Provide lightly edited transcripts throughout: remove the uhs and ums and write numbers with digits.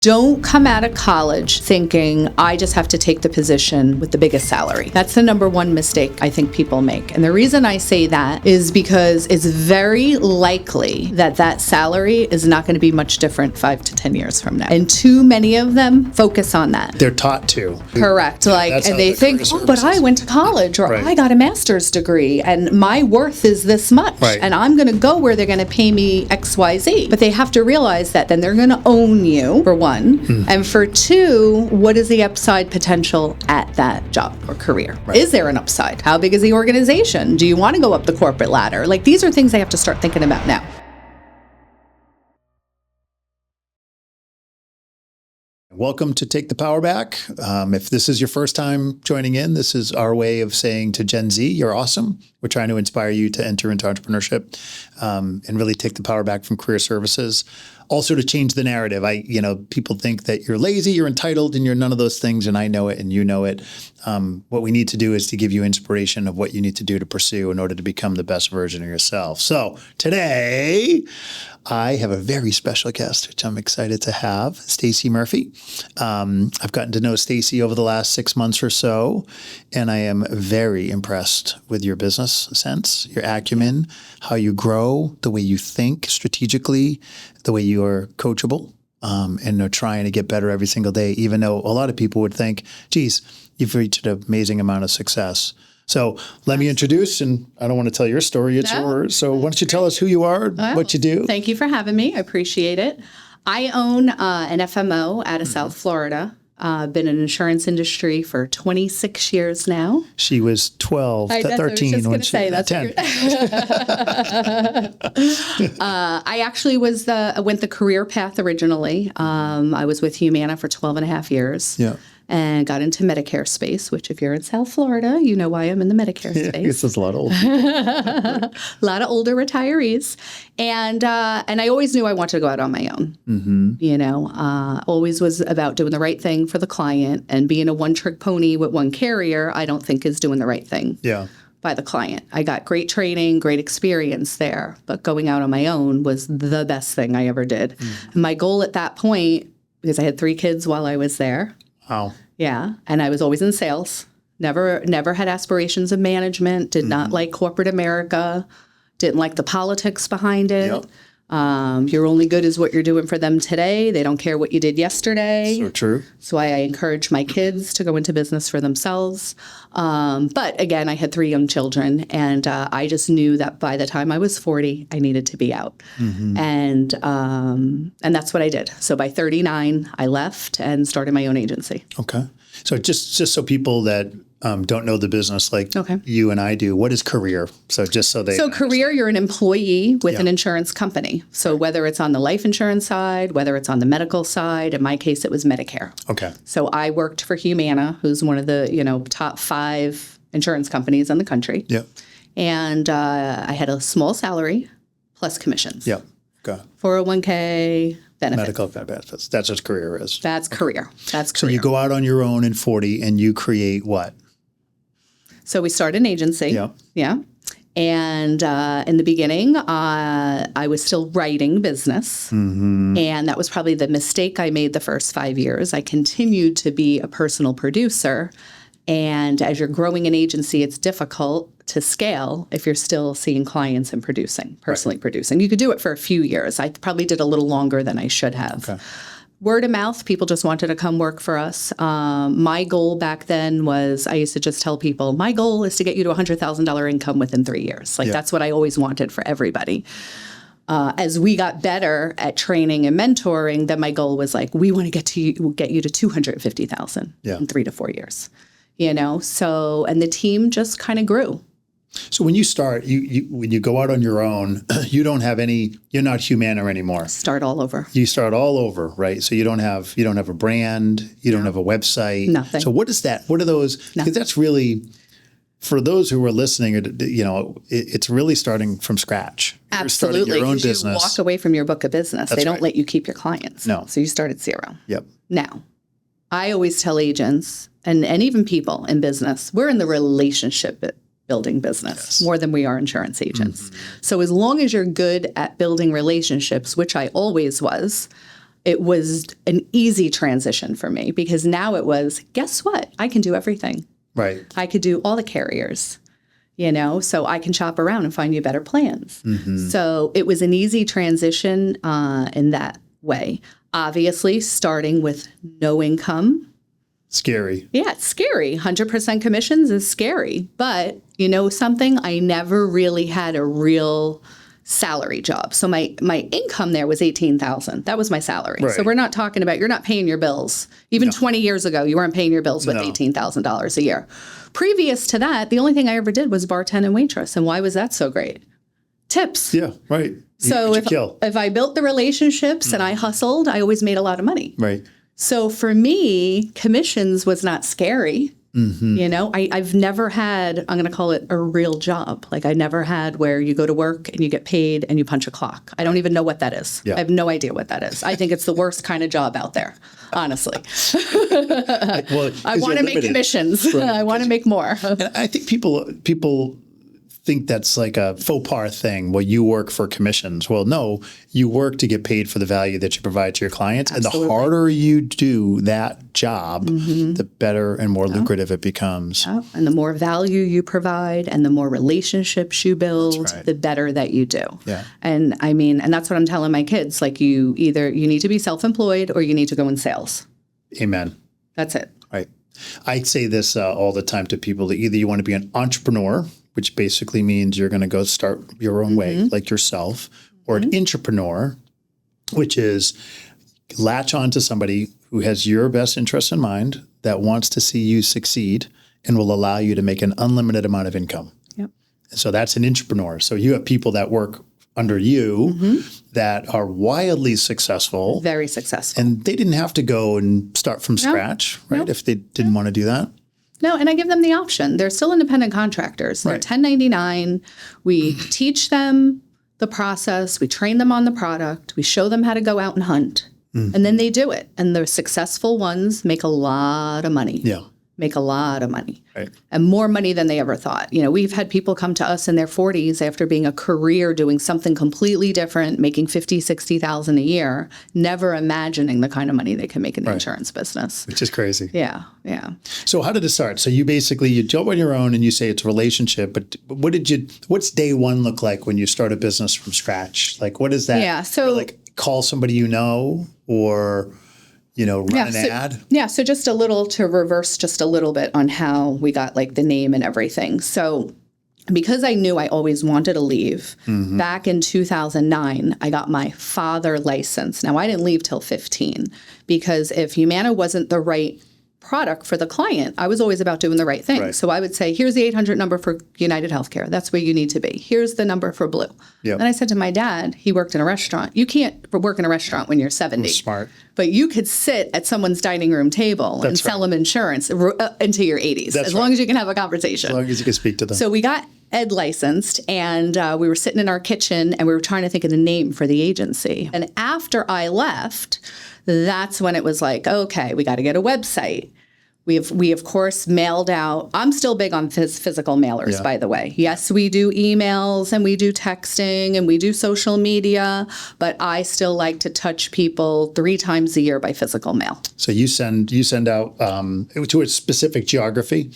Don't come out of college thinking, I just have to take the position with the biggest salary. That's the number one mistake I think people make. And the reason I say that is because it's very likely that that salary is not going to be much different 5 to 10 years from now. And too many of them focus on that. They're taught to. Correct. And they think, but I went to college, or I got a master's degree and my worth is this much. And I'm going to go where they're going to pay me X, Y, Z. But they have to realize that then they're going to own you, for one. And for two, what is the upside potential at that job or career? Is there an upside? How big is the organization? Do you want to go up the corporate ladder? Like, these are things they have to start thinking about now. Welcome to Take the Power Back. If this is your first time joining in, this is our way of saying to Gen Z, you're awesome. We're trying to inspire you to enter into entrepreneurship and really take the power back from career services. Also to change the narrative. People think that you're lazy, you're entitled, and you're none of those things, and I know it and you know it. What we need to do is to give you inspiration of what you need to do to pursue in order to become the best version of yourself. So today, I have a very special guest, which I'm excited to have, Stacy Murphy. I've gotten to know Stacy over the last 6 months or so, and I am very impressed with your business sense, your acumen, how you grow, the way you think strategically, the way you are coachable, and are trying to get better every single day, even though a lot of people would think, geez, you've reached an amazing amount of success. So let me introduce, and I don't want to tell your story, it's yours. So why don't you tell us who you are, what you do? Thank you for having me. I appreciate it. I own an FMO out of South Florida. Been in the insurance industry for 26 years now. She was 12, 13. I was just going to say, that's 10. I actually went the career path originally. I was with Humana for 12 and a half years. Yeah. And got into Medicare space, which if you're in South Florida, you know why I'm in the Medicare space. I guess there's a lot of older a lot of older retirees. And I always knew I wanted to go out on my own. Mm-hmm. Always was about doing the right thing for the client, and being a one-trick pony with one carrier, I don't think is doing the right thing. Yeah. By the client. I got great training, great experience there, but going out on my own was the best thing I ever did. Mm. My goal at that point, because I had 3 kids while I was there. Wow. Yeah. And I was always in sales. Never had aspirations of management, did not like corporate America, didn't like the politics behind it. Yep. You're only good as what you're doing for them today. They don't care what you did yesterday. So true. So I encourage my kids to go into business for themselves. But again, I had 3 young children, and I just knew that by the time I was 40, I needed to be out. Mm-hmm. And that's what I did. So by 39, I left and started my own agency. Okay. So just so people that don't know the business like you and I do, what is career? So just so they career, you're an employee with an insurance company. So whether it's on the life insurance side, whether it's on the medical side, in my case, it was Medicare. Okay. So I worked for Humana, who's one of the top 5 insurance companies in the country. Yep. And I had a small salary plus commissions. Yep. Okay. 401k. Benefits. Medical benefits. That's what career is. That's career. That's career. So you go out on your own in 40 and you create what? So we started an agency. Yeah. Yeah. And in the beginning, I was still writing business. Mm-hmm. And that was probably the mistake I made the first 5 years. I continued to be a personal producer. And as you're growing an agency, it's difficult to scale if you're still seeing clients and personally producing. You could do it for a few years. I probably did a little longer than I should have. Okay. Word of mouth, people just wanted to come work for us. My goal back then was, I used to just tell people, my goal is to get you to $100,000 income within 3 years. That's what I always wanted for everybody. As we got better at training and mentoring, then my goal was we want to get you to $250,000 in 3 to 4 years. So, and the team just kind of grew. So when you start, when you go out on your own, you're not Humana anymore. Start all over. You start all over, right? So you don't have a brand, you don't have a website. Nothing. So what is that? What are those? Because that's really, for those who are listening, it's really starting from scratch. Absolutely. You're starting your own business. You walk away from your book of business. They don't let you keep your clients. No. So you start at 0. Yep. Now, I always tell agents and even people in business, we're in the relationship building business more than we are insurance agents. Mm-hmm. So as long as you're good at building relationships, which I always was, it was an easy transition for me because now it was, guess what? I can do everything. Right. I could do all the carriers, so I can shop around and find you better plans. So it was an easy transition in that way. Obviously, starting with no income. Scary. Yeah, it's scary. 100% commissions is scary. But you know something? I never really had a real salary job. So my income there was $18,000. That was my salary. Right. So we're not talking about, you're not paying your bills. Even 20 years ago, you weren't paying your bills with $18,000 a year. Previous to that, the only thing I ever did was bartend and waitress. And why was that so great? Tips. Yeah, right. So if I built the relationships and I hustled, I always made a lot of money. Right. So for me, commissions was not scary. I've never had, I'm going to call it a real job. Like I never had where you go to work and you get paid and you punch a clock. I don't even know what that is. Yeah. I have no idea what that is. I think it's the worst kind of job out there, honestly. I want to make commissions. Right. I want to make more. And I think people think that's like a faux pas thing. Well, you work for commissions. Well, no, you work to get paid for the value that you provide to your clients. Absolutely. And the harder you do that job, the better and more lucrative it becomes. Yeah. And the more value you provide and the more relationships you build, the better that you do. Yeah. And and that's what I'm telling my kids. Like you need to be self-employed or you need to go in sales. Amen. That's it. Right. I say this all the time to people that either you want to be an entrepreneur, which basically means you're going to go start your own way, like yourself, or an intrapreneur, which is latch on to somebody who has your best interest in mind, that wants to see you succeed and will allow you to make an unlimited amount of income. Yep. And so that's an intrapreneur. So you have people that work under you that are wildly successful. Very successful. And they didn't have to go and start from scratch, right? If they didn't want to do that. No, and I give them the option. They're still independent contractors. They're 1099. We teach them the process. We train them on the product. We show them how to go out and hunt. And then they do it. And the successful ones make a lot of money. Yeah. Make a lot of money. Right. And more money than they ever thought. We've had people come to us in their 40s after being a career doing something completely different, making $50,000, $60,000 a year, never imagining the kind of money they can make in the insurance business. Which is crazy. Yeah, yeah. So how did it start? So you jump on your own and you say it's a relationship, but what's day one look like when you start a business from scratch? Like what is that? Yeah, so like call somebody or run an ad? Yeah, so just a little to reverse just a little bit on how we got like the name and everything. So because I knew I always wanted to leave, back in 2009, I got my father license. Now, I didn't leave till 15 because if Humana wasn't the right product for the client, I was always about doing the right thing. Right. So I would say, here's the 800 number for United Healthcare. That's where you need to be. Here's the number for Blue. Yep. And I said to my dad, he worked in a restaurant. You can't work in a restaurant when you're 70. Smart. But you could sit at someone's dining room table and sell them insurance into your 80s, as long as you can have a conversation. As long as you can speak to them. So we got Ed licensed, and we were sitting in our kitchen, and we were trying to think of the name for the agency. And after I left, that's when it was like, okay, we got to get a website. We of course mailed out. I'm still big on physical mailers, by the way. Yes, we do emails and we do texting and we do social media, but I still like to touch people 3 times a year by physical mail. So you send out to a specific geography?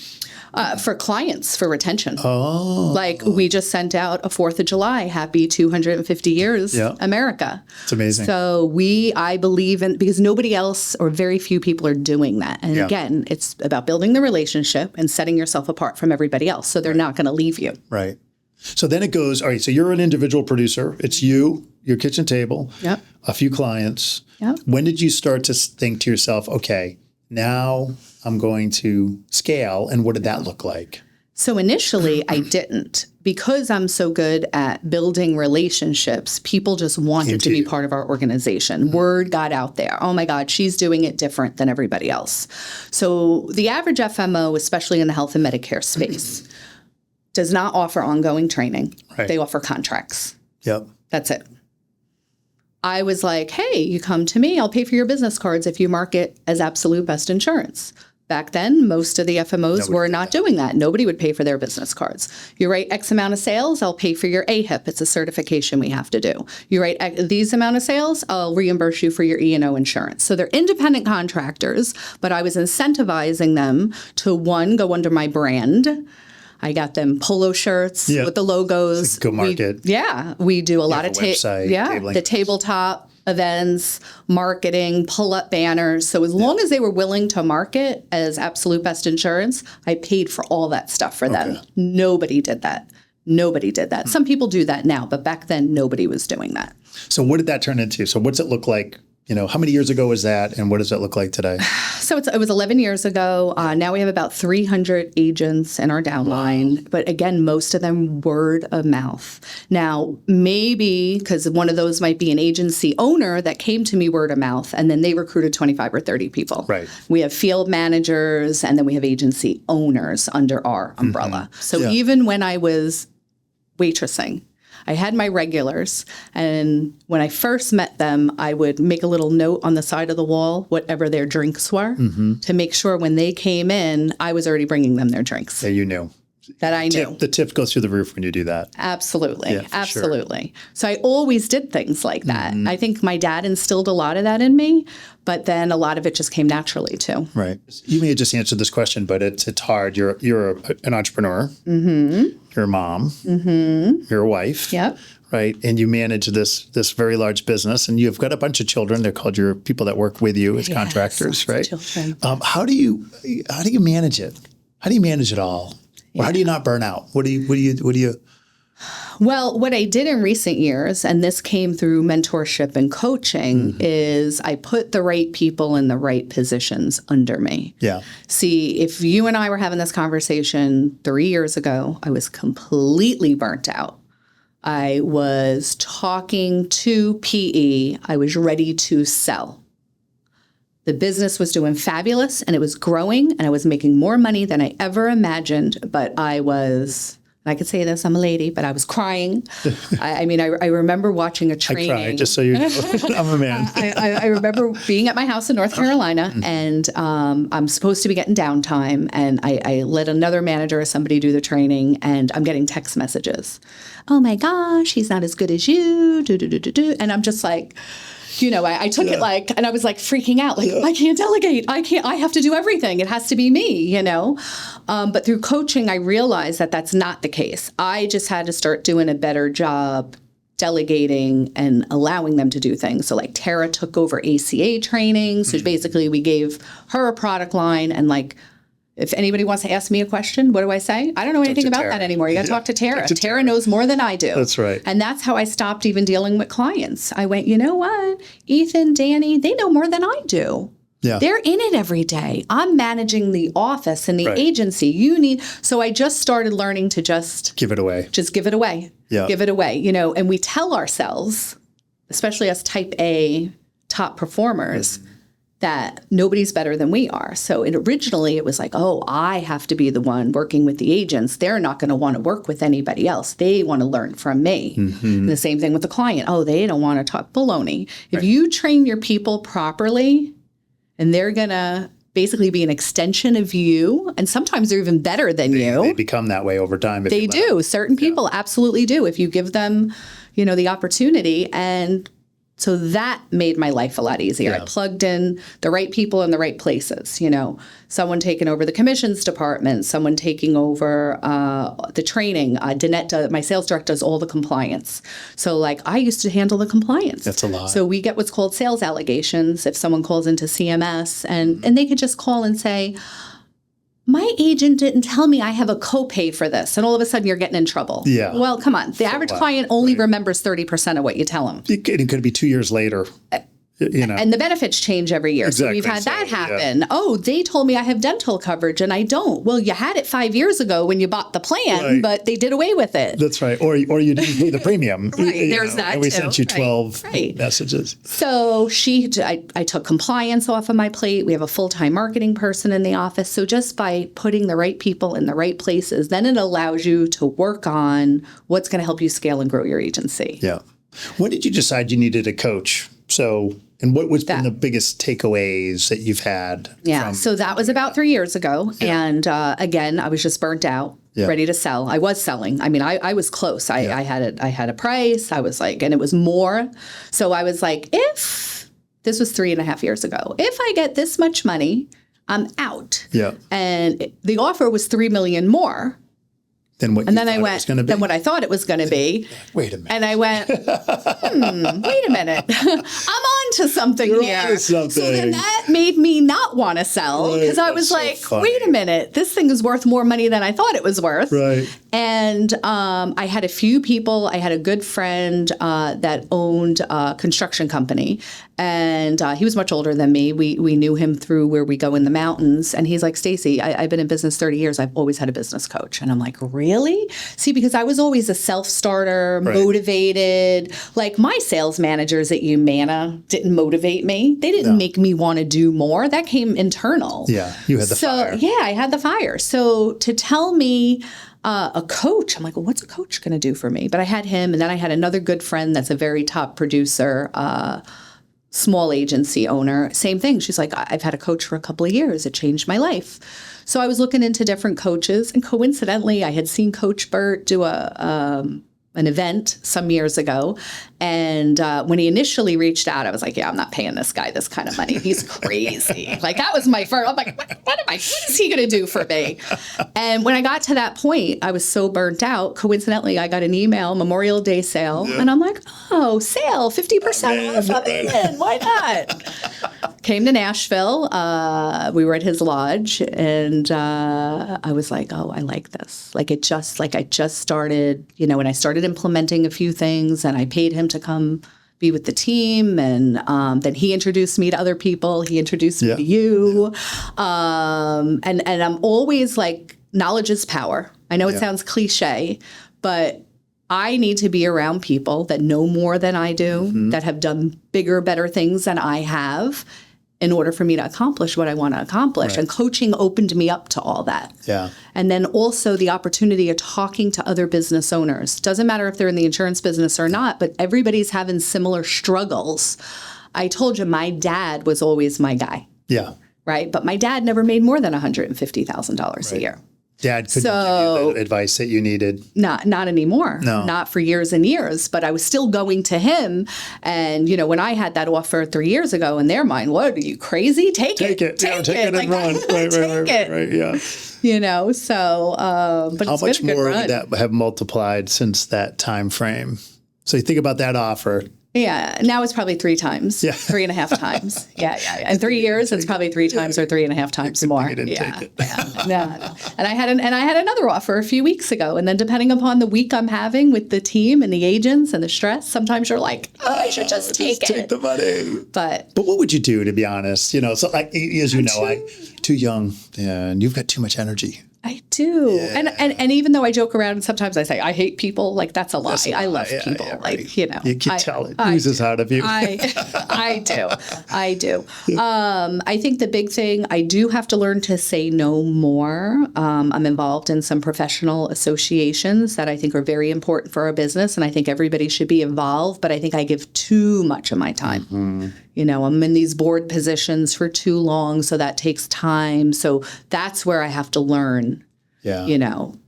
For clients, for retention. Oh. Like we just sent out a 4th of July, happy 250 years, America. It's amazing. So I believe in, because nobody else or very few people are doing that. And again, it's about building the relationship and setting yourself apart from everybody else. So they're not going to leave you. Right. So then it goes, all right, so you're an individual producer. It's you, your kitchen table, a few clients. Yep. When did you start to think to yourself, okay, now I'm going to scale, and what did that look like? So initially, I didn't. Because I'm so good at building relationships, people just wanted to be part of our organization. Word got out there. Oh my God, she's doing it different than everybody else. So the average FMO, especially in the health and Medicare space, does not offer ongoing training. Right. They offer contracts. Yep. That's it. I was like, hey, you come to me, I'll pay for your business cards if you mark it as absolute best insurance. Back then, most of the FMOs were not doing that. Nobody would pay for their business cards. You write X amount of sales, I'll pay for your AHIP. It's a certification we have to do. You write these amount of sales, I'll reimburse you for your E&O insurance. So they're independent contractors, but I was incentivizing them to, one, go under my brand. I got them polo shirts with the logos. Go market. We do a lot of website, the tabletop events, marketing, pull up banners. So as long as they were willing to market as absolute best insurance, I paid for all that stuff for them. Nobody did that. Some people do that now, but back then nobody was doing that. So what did that turn into? So what's it look like? How many years ago was that, and what does it look like today? So it was 11 years ago. Now we have about 300 agents in our downline. But again, most of them word of mouth. Now, maybe because one of those might be an agency owner that came to me word of mouth, and then they recruited 25 or 30 people. Right. We have field managers, and then we have agency owners under our umbrella. So even when I was waitressing, I had my regulars, and when I first met them, I would make a little note on the side of the wall, whatever their drinks were, to make sure when they came in, I was already bringing them their drinks. Yeah, you knew. That I knew. The tip goes through the roof when you do that. Absolutely. Absolutely. Sure. So I always did things like that. I think my dad instilled a lot of that in me, but then a lot of it just came naturally too. Right. You may have just answered this question, but it's hard. You're an entrepreneur. You're a mom. You're a wife. Yep. Right. And you manage this very large business, and you've got a bunch of children. They're called your people that work with you as contractors, right? Children. How do you manage it? How do you manage it all? Or how do you not burn out? What do you? Well, what I did in recent years, and this came through mentorship and coaching, is I put the right people in the right positions under me. Yeah. See, if you and I were having this conversation 3 years ago, I was completely burnt out. I was talking to PE. I was ready to sell. The business was doing fabulous, and it was growing, and I was making more money than I ever imagined. But I could say this, I'm a lady, but I was crying. I remember watching a training. I cry, just so you know. I'm a man. I remember being at my house in North Carolina, and I'm supposed to be getting downtime, and I let another manager or somebody do the training, and I'm getting text messages. Oh my gosh, he's not as good as you, and I'm just like, I took it and I was like freaking out, I can't delegate. I have to do everything. It has to be me, But through coaching, I realized that that's not the case. I just had to start doing a better job delegating and allowing them to do things. So Tara took over ACA training. So basically we gave her a product line, and if anybody wants to ask me a question, what do I say? I don't know anything about that anymore. You got to talk to Tara. Tara knows more than I do. That's right. And that's how I stopped even dealing with clients. I went, you know what? Ethan, Danny, they know more than I do. Yeah. They're in it every day. I'm managing the office and the agency. So I just started learning to just give it away. Just give it away. Yeah. Give it away. And we tell ourselves, especially as type A top performers, that nobody's better than we are. So originally it was I have to be the one working with the agents. They're not going to want to work with anybody else. They want to learn from me. And the same thing with the client. They don't want to talk baloney. If you train your people properly, and they're going to basically be an extension of you, and sometimes they're even better than you. They become that way over time. They do. Certain people absolutely do if you give them, the opportunity. And so that made my life a lot easier. I plugged in the right people in the right places, someone taking over the commissions department, someone taking over the training. Danette, my sales director, does all the compliance. So I used to handle the compliance. That's a lot. So we get what's called sales allegations if someone calls into CMS, and they could just call and say, my agent didn't tell me I have a copay for this. And all of a sudden you're getting in trouble. Yeah. Well, come on. The average client only remembers 30% of what you tell them. It could be 2 years later. And the benefits change every year. Exactly. So we've had that happen. Yeah. Oh, they told me I have dental coverage and I don't. Well, you had it 5 years ago when you bought the plan, but they did away with it. That's right. Or you didn't pay the premium. There's that and we sent you 12 messages. So I took compliance off of my plate. We have a full-time marketing person in the office. So just by putting the right people in the right places, then it allows you to work on what's going to help you scale and grow your agency. Yeah. When did you decide you needed a coach? So And what's been the biggest takeaways that you've had? Yeah. So that was about 3 years ago. Yeah. And again, I was just burnt out, ready to sell. I was selling. I mean, I was close. I had a price. I was like, and it was more. So I was like, if this was 3.5 years ago, if I get this much money, I'm out. Yeah. And the offer was $3 million more. Than what and then I went, than what I thought it was going to be. Wait a minute. And I went, wait a minute. I'm on to something here. So then that made me not want to sell because I was like, wait a minute, this thing is worth more money than I thought it was worth. Right. And I had a few people. I had a good friend that owned a construction company. And he was much older than me. We knew him through where we go in the mountains. And he's like, Stacy, I've been in business 30 years. I've always had a business coach. And I'm like, really? See, because I was always a self-starter, motivated. Like my sales managers at Humana didn't motivate me. They didn't make me want to do more. That came internal. Yeah, you had the fire. Yeah, I had the fire. So to tell me a coach, I'm like, well, what's a coach going to do for me? But I had him. And then I had another good friend that's a very top producer, small agency owner, same thing. She's like, I've had a coach for a couple of years. It changed my life. So I was looking into different coaches, and coincidentally, I had seen Coach Burt do an event some years ago. And when he initially reached out, I was like, yeah, I'm not paying this guy this kind of money. He's crazy. Like that was my first, I'm like, what is he going to do for me? And when I got to that point, I was so burnt out. Coincidentally, I got an email, Memorial Day sale. And I'm like, oh, sale, 50% off. I'm in. Why not? Came to Nashville. We were at his lodge, and I was like, oh, I like this. I just started, when I started implementing a few things, and I paid him to come be with the team, and then he introduced me to other people. He introduced me to you. And I'm always like, knowledge is power. I know it sounds cliche, but I need to be around people that know more than I do, that have done bigger, better things than I have, in order for me to accomplish what I want to accomplish. Right. And coaching opened me up to all that. Yeah. And then also the opportunity of talking to other business owners. Doesn't matter if they're in the insurance business or not, but everybody's having similar struggles. I told you my dad was always my guy. Yeah. Right? But my dad never made more than $150,000 a year. Dad couldn't give you the advice that you needed. Not anymore. No. Not for years and years. But I was still going to him. And, when I had that offer 3 years ago, in their mind, what, are you crazy? Take it. Take it and run. Right. Yeah. So, but how much more would that have multiplied since that time frame? So you think about that offer. Yeah, now it's probably 3 times, 3.5 times. Yeah. In 3 years, it's probably 3 times or 3.5 times more. Yeah. And I had another offer a few weeks ago, and then depending upon the week I'm having with the team and the agents and the stress, sometimes you're like, I should just take it. Take the money. But what would you do, to be honest? So like, as you know, I'm too young, and you've got too much energy. I do. Yeah. And even though I joke around and sometimes I say, I hate people, like that's a lie. I love people. You can tell it oozes out of you. I do. I think the big thing, I do have to learn to say no more. I'm involved in some professional associations that I think are very important for our business. And I think everybody should be involved, but I think I give too much of my time. Mm-hmm. I'm in these board positions for too long, so that takes time. So that's where I have to learn,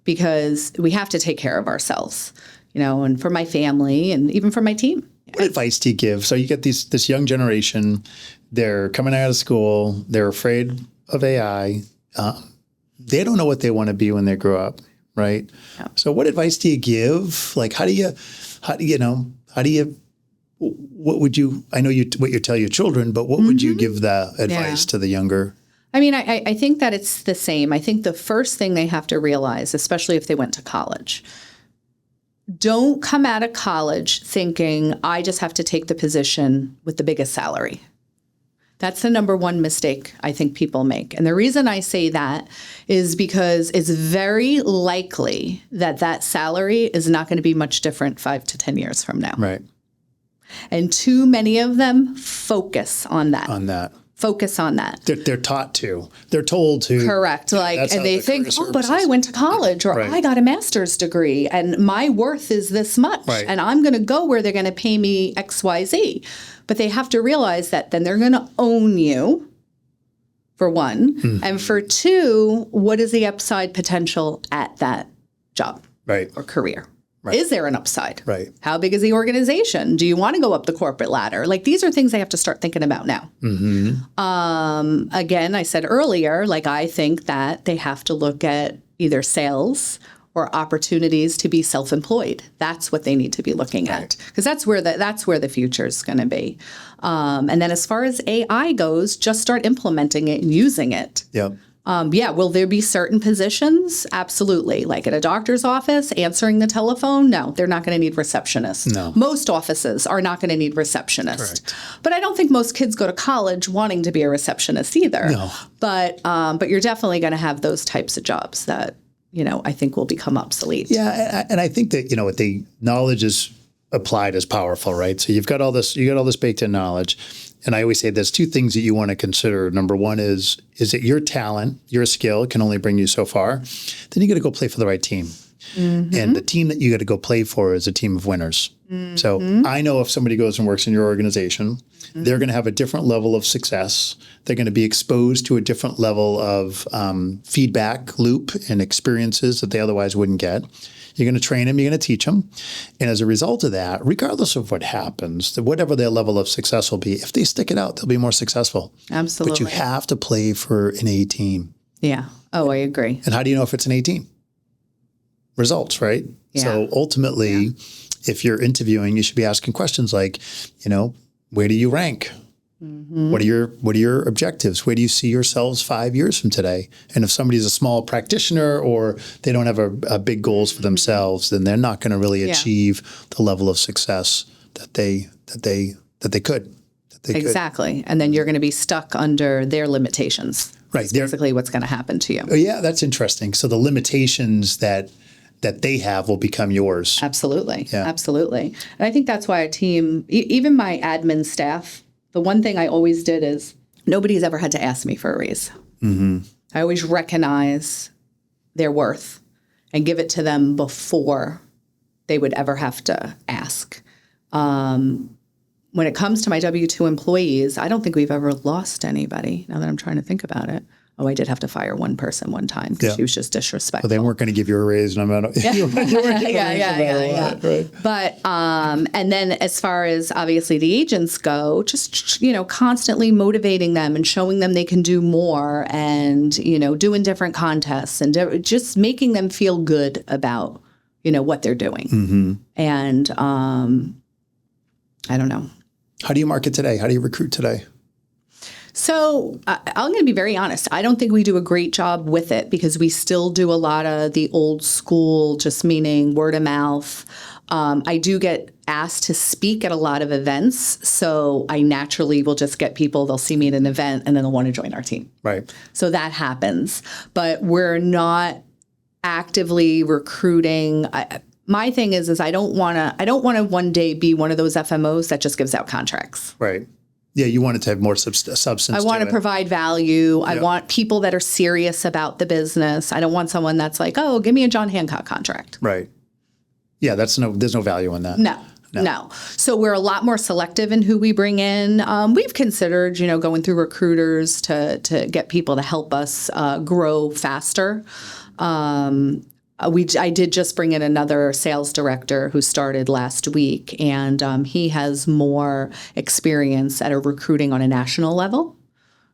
because we have to take care of ourselves, and for my family and even for my team. What advice do you give? So you get this young generation, they're coming out of school, they're afraid of AI. They don't know what they want to be when they grow up, right? Yeah. So what advice do you give? Like, what would you, I know what you tell your children, but what would you give the advice to the younger? I mean, I think that it's the same. I think the first thing they have to realize, especially if they went to college, don't come out of college thinking, I just have to take the position with the biggest salary. That's the number one mistake I think people make. And the reason I say that is because it's very likely that salary is not going to be much different 5 to 10 years from now. Right. And too many of them focus on that. Focus on that. They're taught to. They're told to. Correct. Like, That's and how they the think, career but I services- went to college or Right. I got a master's degree and my worth is this much Right. and I'm going to go where they're going to pay me X, Y, Z. But they have to realize that then they're going to own you, for one. And for two, what is the upside potential at that job Right. or career? Right. Is there an upside? Right. How big is the organization? Do you want to go up the corporate ladder? Like, these are things they have to start thinking about now. Again, I said earlier, like, I think that they have to look at either sales or opportunities to be self-employed. That's what they need to be looking at, because that's where the future is going to be. And then as far as AI goes, just start implementing it and using it. Yep. Will there be certain positions? Absolutely. Like at a doctor's office, answering the telephone? No, they're not going to need receptionists. No. Most offices are not going to need receptionists. Correct. But I don't think most kids go to college wanting to be a receptionist either. No. But you're definitely going to have those types of jobs that, I think will become obsolete. Yeah, and I think that what the knowledge is applied is powerful, right? So you got all this baked in knowledge, and I always say there's two things that you want to consider. Number one is that your talent, your skill can only bring you so far. Then you got to go play for the right team, and the team that you got to go play for is a team of winners. So I know if somebody goes and works in your organization, they're going to have a different level of success. They're going to be exposed to a different level of feedback loop and experiences that they otherwise wouldn't get. You're going to train them, you're going to teach them. And as a result of that, regardless of what happens, whatever their level of success will be, if they stick it out, they'll be more successful. Absolutely. But you have to play for an A team. Yeah. Oh, I agree. And how do you know if it's an A team? Results, right? Yeah. So ultimately, if you're interviewing, you should be asking questions like, where do you rank? What are your objectives? Where do you see yourselves 5 years from today? And if somebody's a small practitioner or they don't have a big goals for themselves, then they're not going to really achieve the level of success that they could. Exactly. And then you're going to be stuck under their limitations. Right. That's basically what's going to happen to you. Oh, yeah, that's interesting. So the limitations that they have will become yours. Absolutely. Yeah. Absolutely. And I think that's why a team, even my admin staff, the one thing I always did is nobody's ever had to ask me for a raise. I always recognize their worth and give it to them before they would ever have to ask. When it comes to my W-2 employees, I don't think we've ever lost anybody, now that I'm trying to think about it. Oh, I did have to fire one person one time because she was just disrespectful. But they weren't going to give you a raise no matter Yeah. Right. But and then as far as obviously the agents go, just constantly motivating them and showing them they can do more, and doing different contests and just making them feel good about what they're doing. And I don't know. How do you market today? How do you recruit today? So I'm going to be very honest. I don't think we do a great job with it because we still do a lot of the old school, just meaning word of mouth. I do get asked to speak at a lot of events. So I naturally will just get people, they'll see me at an event and then they'll want to join our team. Right. So that happens. But we're not actively recruiting. My thing is I don't want to one day be one of those FMOs that just gives out contracts. Right. Yeah, you want it to have more substance. I want to it. provide value. I want people that are serious about the business. I don't want someone that's like, oh, give me a John Hancock contract. Right. Yeah, there's no value in that. No. So we're a lot more selective in who we bring in. We've considered, going through recruiters to get people to help us grow faster. I did just bring in another sales director who started last week, and he has more experience at recruiting on a national level.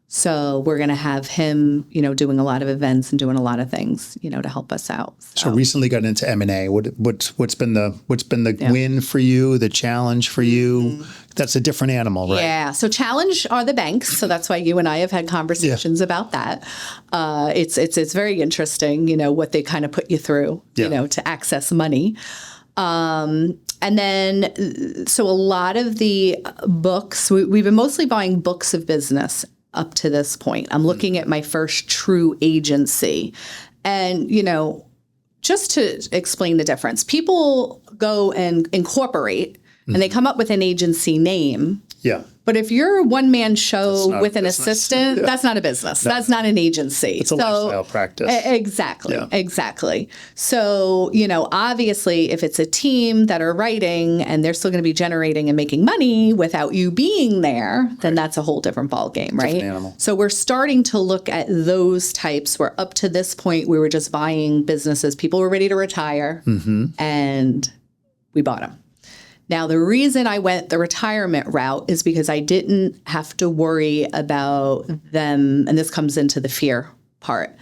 So we're going to have him, doing a lot of events and doing a lot of things, to help us out. So recently got into M&A. What's been the win for you? The challenge for you? That's a different animal, right? Yeah. So challenge are the banks. So that's why you and I have had conversations about that. It's very interesting, what they kind of put you through, to access money. And then, so a lot of the books, we've been mostly buying books of business up to this point. I'm looking at my first true agency. And, just to explain the difference, people go and incorporate and they come up with an agency name Yeah. But if you're a one-man show not with a an business. assistant, that's not a business. That's not an agency. It's a lifestyle practice. Exactly. Yeah. Exactly. So, obviously, if it's a team that are writing and they're still going to be generating and making money without you being there, then that's a whole different ballgame, right? Different animal. So we're starting to look at those types where up to this point, we were just buying businesses. People were ready to retire and we bought them. Now, the reason I went the retirement route is because I didn't have to worry about them, and this comes into the fear part.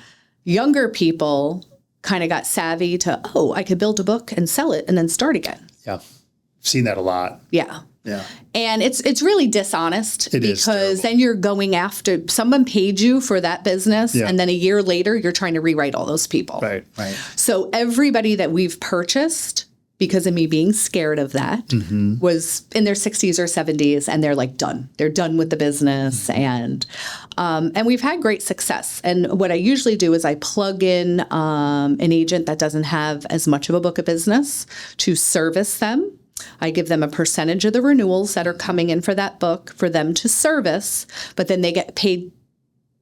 Younger people kind of got savvy to, I could build a book and sell it and then start again. Yeah. I've seen that a lot. Yeah. Yeah. And it's really dishonest It is because terrible. then you're going after someone paid you for that business, and then a year later, you're trying to rewrite all those people. Right. So everybody that we've purchased, because of me being scared of that, was in their 60s or 70s, and they're like done. They're done with the business, and we've had great success. And what I usually do is I plug in an agent that doesn't have as much of a book of business to service them. I give them a percentage of the renewals that are coming in for that book for them to service, but then they get paid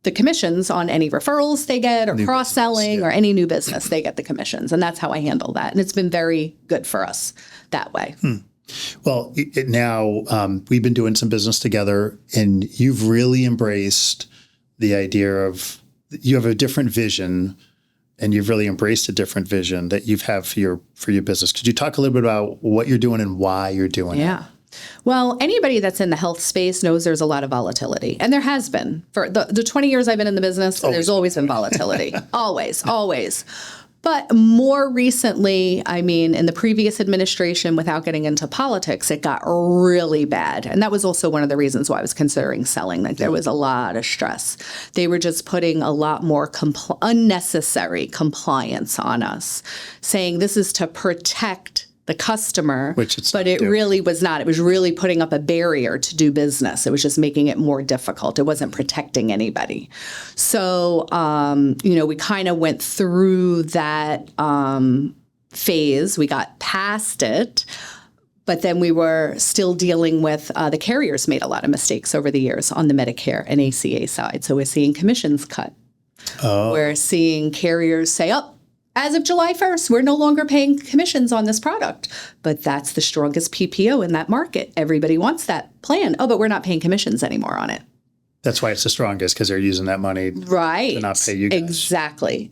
the commissions on any referrals they get or cross-selling or any new business. They get the commissions, and that's how I handle that. And it's been very good for us that way. Well, now we've been doing some business together, and you've really embraced the idea of you have a different vision, and you've really embraced a different vision that you've had for your business. Could you talk a little bit about what you're doing and why you're doing it? Yeah. Well, anybody that's in the health space knows there's a lot of volatility. And there has been. For the 20 years I've been in the business, there's always been volatility. Always. But more recently, in the previous administration, without getting into politics, it got really bad. And that was also one of the reasons why I was considering selling. Like there was a lot of stress. They were just putting a lot more unnecessary compliance on us, saying this is to protect the customer, but it really was not. It was really putting up a barrier to do business. It was just making it more difficult. It wasn't protecting anybody. So, we kind of went through that phase. We got past it, but then we were still dealing with the carriers made a lot of mistakes over the years on the Medicare and ACA side. So we're seeing commissions cut. We're seeing carriers say, as of July 1st, we're no longer paying commissions on this product, but that's the strongest PPO in that market. Everybody wants that plan. But we're not paying commissions anymore on it. That's why it's the strongest, because they're using that money to not pay you guys.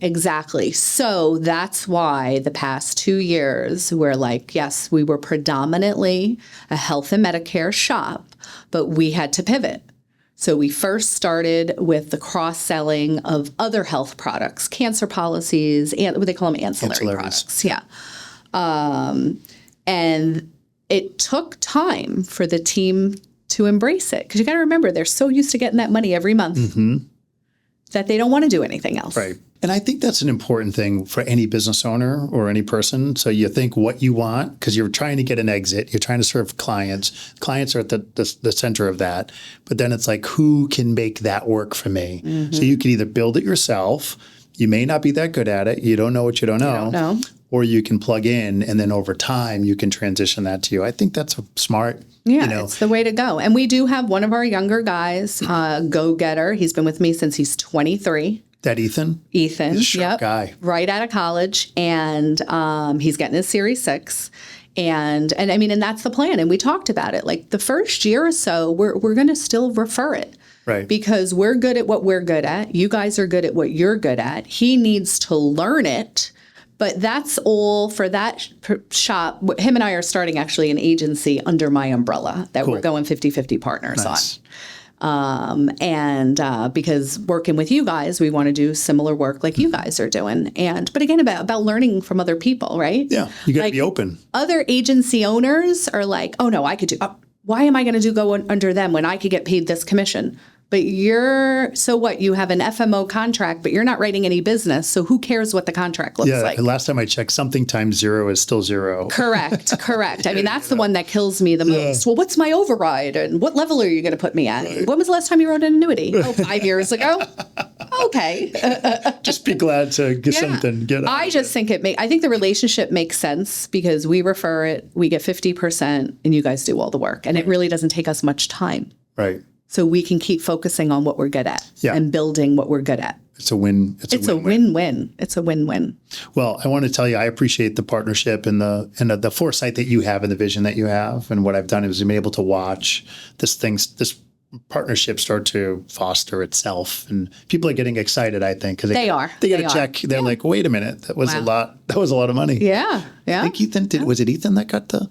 Exactly. So that's why the past 2 years, we're like, yes, we were predominantly a health and Medicare shop, but we had to pivot. So we first started with the cross-selling of other health products, cancer policies, and what they call them ancillary products. Yeah. And it took time for the team to embrace it. Because you got to remember, they're so used to getting that money every month that they don't want to do anything else. Right. And I think that's an important thing for any business owner or any person. So you think what you want, because you're trying to get an exit, you're trying to serve clients. Clients are at the center of that. But then it's like, who can make that work for me? So you can either build it yourself. You may not be that good at it. You don't know what you don't know. Or you can plug in, and then over time, you can transition that to you. I think that's a smart. Yeah, it's the way to go. And we do have one of our younger guys, go-getter. He's been with me since he's 23. That Ethan? Ethan, He's a sharp guy. Right out of college. And he's getting his Series 6. And that's the plan. And we talked about it. Like the first year or so, we're going to still refer it. Right. Because we're good at what we're good at. You guys are good at what you're good at. He needs to learn it. But that's all for that shop. Him and I are starting actually an agency under my umbrella that we're going 50-50 partners on. Because working with you guys, we want to do similar work like you guys are doing. But again, about learning from other people, right? Yeah, you got to be open. Other agency owners are like, oh no, I could do. Why am I going to go under them when I could get paid this commission? But so what? You have an FMO contract, but you're not writing any business. So who cares what the contract looks like? Yeah, last time I checked, something times 0 is still 0. Correct. That's the one that kills me the most. Well, what's my override? And what level are you going to put me at? When was the last time you wrote an annuity? 5 years ago. Okay. Just be glad to get something. I just think I think the relationship makes sense because we refer it, we get 50%, and you guys do all the work. And it really doesn't take us much time. Right. So we can keep focusing on what we're good at and building what we're good at. It's a win. It's a win-win. It's a win-win. Well, I want to tell you, I appreciate the partnership and the foresight that you have and the vision that you have. And what I've done is I'm able to watch this partnership start to foster itself, and people are getting excited. I think because they get a check. They're like, wait a minute, that was a lot. That was a lot of money. Yeah, yeah. I think Ethan was it Ethan that got the?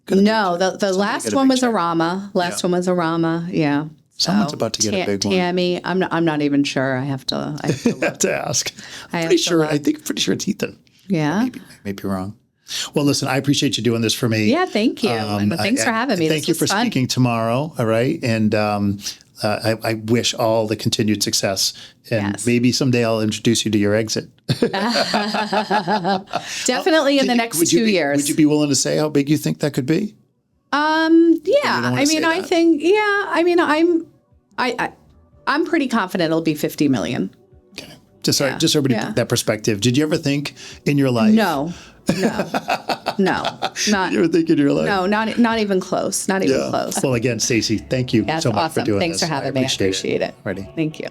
No, the last one was a Rama. Last one was a Rama. Yeah. Someone's about to get a big one. Tammy, I'm not even sure. I have to have to ask. Pretty sure it's Ethan. Yeah. Maybe wrong. Well, listen, I appreciate you doing this for me. Yeah, thank you. Thanks for having me. Thank you for speaking tomorrow. All right. And I wish all the continued success. And maybe someday I'll introduce you to your exit. Definitely in the next 2 years. Would you be willing to say how big you think that could be? Yeah. I'm pretty confident it'll be 50 million. Okay. Just so everybody put that perspective. Did you ever think in your life? No. Not. You ever think in your life? No, not even close. Not even close. Well, again, Stacy, thank you so much for doing Thanks this. for having me. I appreciate it. Ready. Thank you.